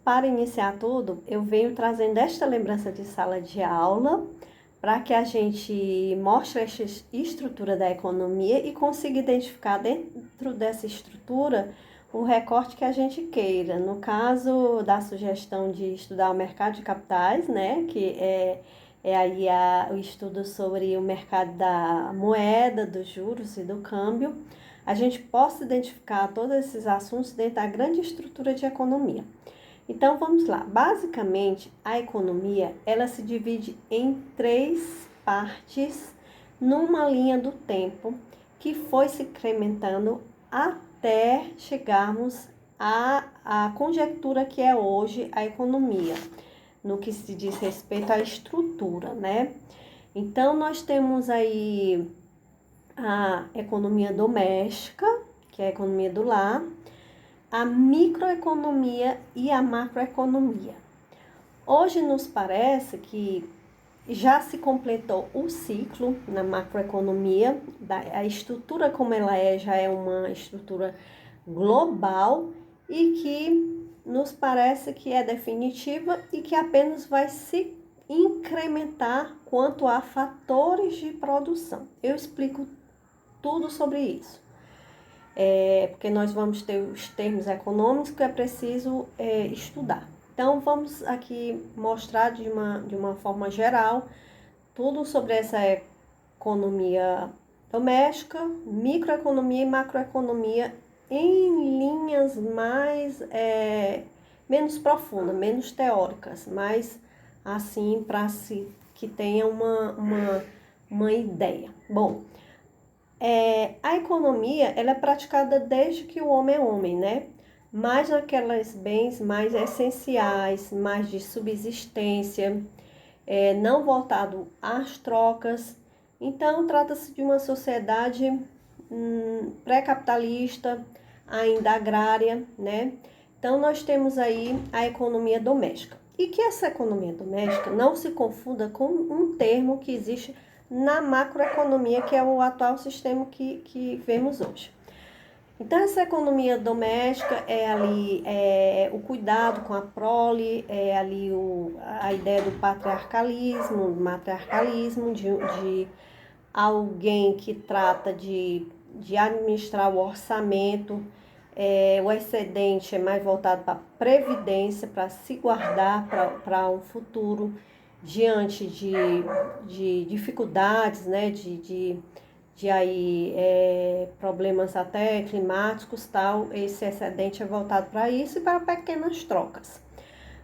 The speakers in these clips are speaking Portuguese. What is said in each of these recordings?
para iniciar tudo, eu venho trazendo esta lembrança de sala de aula para que a gente mostre esta estrutura da economia e consiga identificar dentro dessa estrutura o recorte que a gente queira. No caso da sugestão de estudar o mercado de capitais, né, que é aí o estudo sobre o mercado da moeda, dos juros e do câmbio, a gente possa identificar todos esses assuntos dentro da grande estrutura de economia. Então, vamos lá. Basicamente, a economia, ela se divide em 3 partes numa linha do tempo que foi se incrementando até chegarmos à conjectura que é hoje a economia, no que se diz respeito à estrutura, né? Então, nós temos aí a economia doméstica, que é a economia do lar, a microeconomia e a macroeconomia. Hoje nos parece que já se completou o ciclo na macroeconomia, a estrutura como ela já é uma estrutura global e que nos parece que é definitiva e que apenas vai se incrementar quanto a fatores de produção. Eu explico tudo sobre isso. Porque nós vamos ter os termos econômicos que é preciso estudar. Então, vamos aqui mostrar de uma forma geral tudo sobre essa economia doméstica, microeconomia e macroeconomia em linhas mais menos profundas, menos teóricas, mas assim para que tenha uma ideia. Bom, a economia, ela é praticada desde que o homem é homem, né? Mais naqueles bens mais essenciais, mais de subsistência, não voltado às trocas. Então, trata-se de uma sociedade pré-capitalista, ainda agrária, né? Então, nós temos aí a economia doméstica. E que essa economia doméstica não se confunda com um termo que existe na macroeconomia, que é o atual sistema que vemos hoje. Então, essa economia doméstica é ali o cuidado com a prole, é ali a ideia do patriarcalismo, do matriarcalismo, de alguém que trata de administrar o orçamento, o excedente é mais voltado para a previdência, para se guardar para um futuro diante de dificuldades, né, de aí problemas até climáticos, tal. Esse excedente é voltado para isso e para pequenas trocas.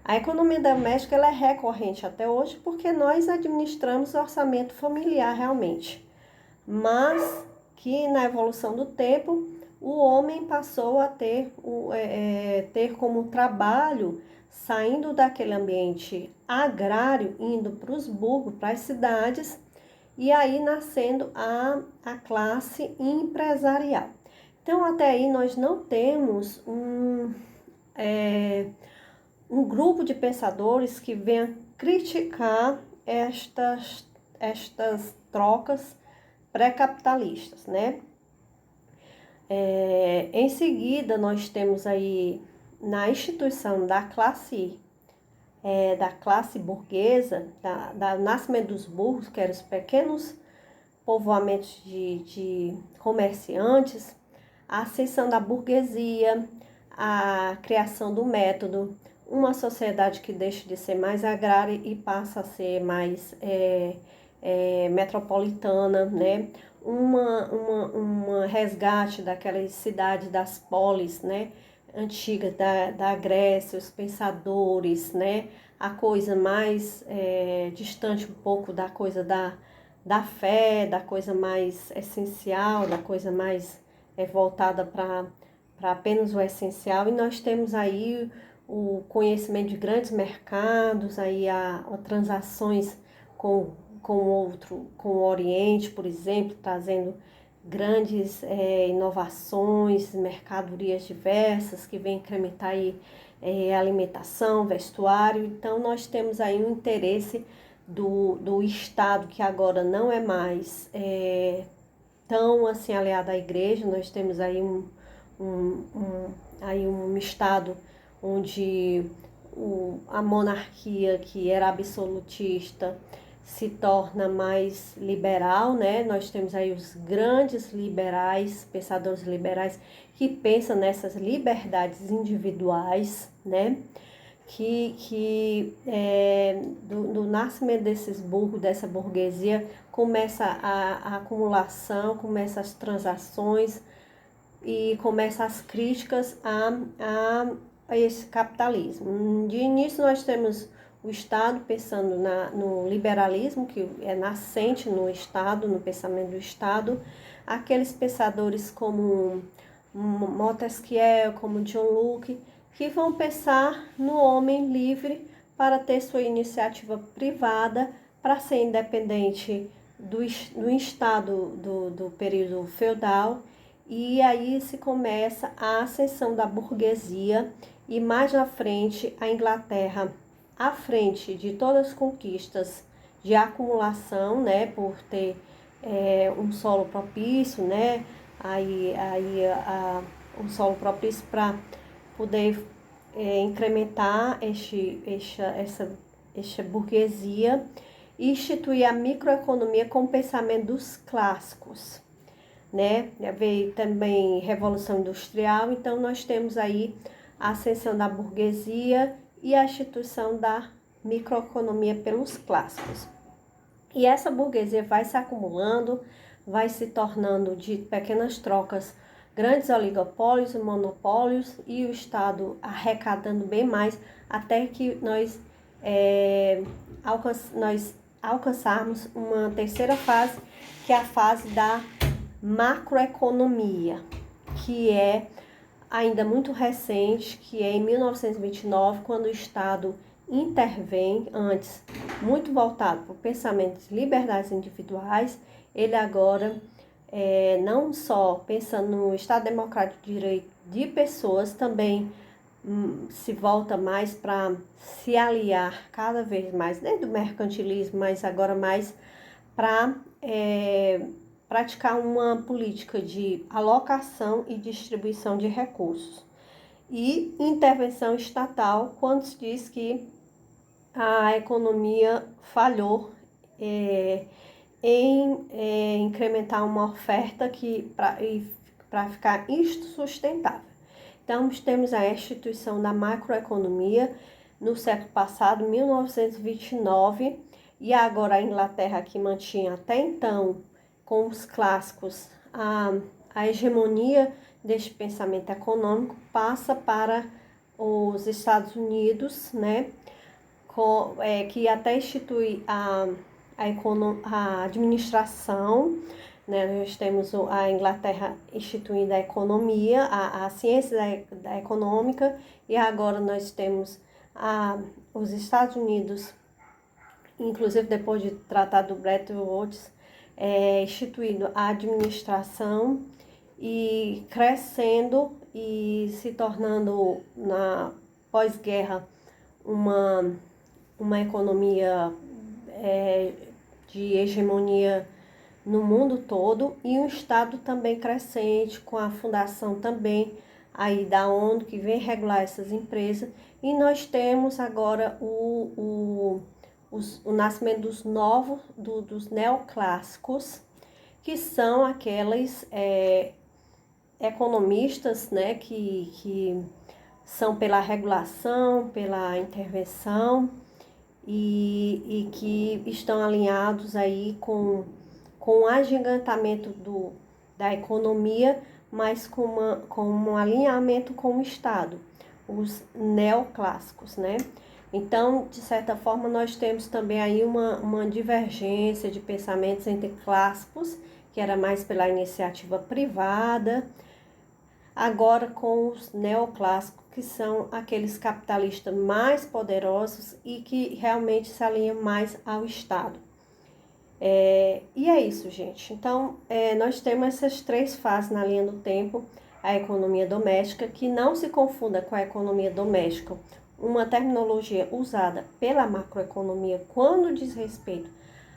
A economia doméstica ela é recorrente até hoje porque nós administramos o orçamento familiar realmente, mas que na evolução do tempo o homem passou a ter como trabalho, saindo daquele ambiente agrário, indo para os burgos, para as cidades, e aí nascendo a classe empresarial. Então, até aí nós não temos um grupo de pensadores que venha criticar estas trocas pré-capitalistas, né? Em seguida, nós temos aí na instituição da classe burguesa, da nascimento dos burgos, que eram os pequenos povoamentos de comerciantes, a ascensão da burguesia, a criação do método, uma sociedade que deixa de ser mais agrária e passa a ser mais metropolitana, né? Uma resgate daquelas cidades das polis, né? Antigas da Grécia, os pensadores, né? A coisa mais distante um pouco da coisa da fé, da coisa mais essencial, da coisa mais voltada para apenas o essencial. E nós temos aí o conhecimento de grandes mercados, aí transações com o Oriente, por exemplo, trazendo grandes inovações, mercadorias diversas que vêm incrementar aí alimentação, vestuário. Então, nós temos aí um interesse do Estado, que agora não é mais tão assim aliado à igreja. Nós temos aí um Estado onde a monarquia, que era absolutista, se torna mais liberal, né? Nós temos aí os grandes liberais, pensadores liberais, que pensam nessas liberdades individuais, né? Do nascimento dessa burguesia, começa a acumulação, começa as transações e começa as críticas a esse capitalismo. De início nós temos o Estado pensando no liberalismo, que é nascente no Estado, no pensamento do Estado, aqueles pensadores como Montesquieu, como John Locke, que vão pensar no homem livre para ter sua iniciativa privada, para ser independente do Estado do período feudal, e aí se começa a ascensão da burguesia, e mais na frente a Inglaterra, à frente de todas as conquistas de acumulação, né, por ter um solo propício, né, um solo propício para poder incrementar essa burguesia e instituir a microeconomia com o pensamento dos clássicos, né? Veio também Revolução Industrial, então nós temos aí a ascensão da burguesia e a instituição da microeconomia pelos clássicos. E essa burguesia vai se acumulando, vai se tornando de pequenas trocas grandes oligopólios e monopólios, e o Estado arrecadando bem mais, até que nós alcançarmos uma terceira fase, que é a fase da macroeconomia, que é ainda muito recente, que é em 1929, quando o Estado intervém, antes muito voltado para o pensamento de liberdades individuais, ele agora, não só pensando no Estado Democrático de Direito de pessoas, também se volta mais para se aliar cada vez mais, dentro do mercantilismo, mas agora mais para praticar uma política de alocação e distribuição de recursos. E intervenção estatal, quando se diz que a economia falhou em incrementar uma oferta para ficar insustentável. Então, temos a instituição da macroeconomia no século passado, 1929, e agora a Inglaterra, que mantinha até então, com os clássicos, a hegemonia deste pensamento econômico, passa para os Estados Unidos, né, que até institui a administração, né? Nós temos a Inglaterra instituindo a economia, a ciência da econômica, e agora nós temos os Estados Unidos, inclusive depois de tratado do Bretton Woods, instituindo a administração e crescendo e se tornando, na pós-guerra, uma economia de hegemonia no mundo todo, e um Estado também crescente, com a fundação também aí da ONU, que vem regular essas empresas. E nós temos agora o nascimento dos neoclássicos, que são aqueles economistas, né, que são pela regulação, pela intervenção, e que estão alinhados aí com o agigantamento da economia, mas com um alinhamento com o Estado, os neoclássicos, né? Então, de certa forma, nós temos também aí uma divergência de pensamentos entre clássicos, que era mais pela iniciativa privada, agora com os neoclássicos, que são aqueles capitalistas mais poderosos e que realmente se alinham mais ao Estado. E é isso, gente. Então, nós temos essas três fases na linha do tempo. A economia doméstica, que não se confunda com a economia doméstica, uma terminologia usada pela macroeconomia quando diz respeito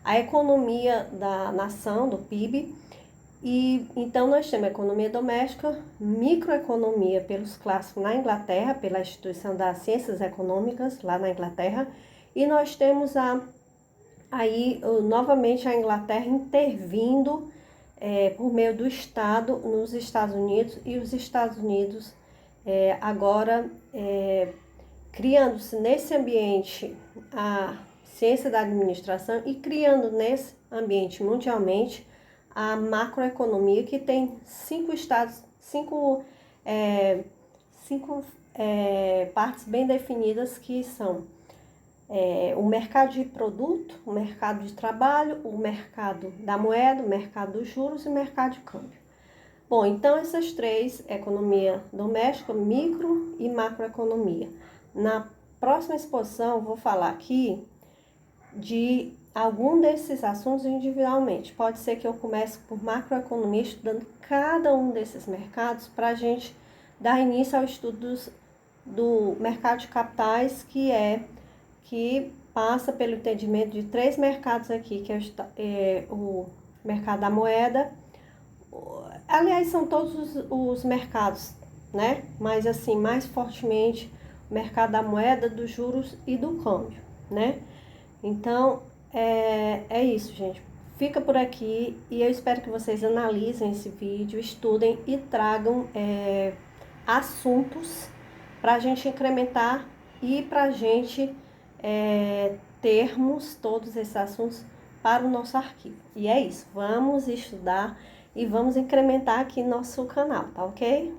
à economia da nação, do PIB, E então nós temos economia doméstica, microeconomia pelos clássicos na Inglaterra, pela instituição das ciências econômicas lá na Inglaterra, e nós temos aí novamente a Inglaterra intervindo por meio do Estado nos Estados Unidos, e os Estados Unidos agora criando-se nesse ambiente a ciência da administração e criando nesse ambiente mundialmente a macroeconomia, que tem cinco partes bem definidas, que são o mercado de produto, o mercado de trabalho, o mercado da moeda, o mercado dos juros e o mercado de câmbio. Bom, então essas três, economia doméstica, micro e macroeconomia. Na próxima exposição eu vou falar aqui de algum desses assuntos individualmente. Pode ser que eu comece por macroeconomia, estudando cada um desses mercados, para a gente dar início ao estudo do mercado de capitais, que passa pelo entendimento de três mercados aqui, que é o mercado da moeda. Aliás, são todos os mercados, né? Mas assim, mais fortemente, o mercado da moeda, dos juros e do câmbio, né? Então, é isso, gente. Fica por aqui e eu espero que vocês analisem esse vídeo, estudem e tragam assuntos para a gente incrementar e para a gente termos todos esses assuntos para o nosso arquivo. E é isso, vamos estudar e vamos incrementar aqui nosso canal, tá ok?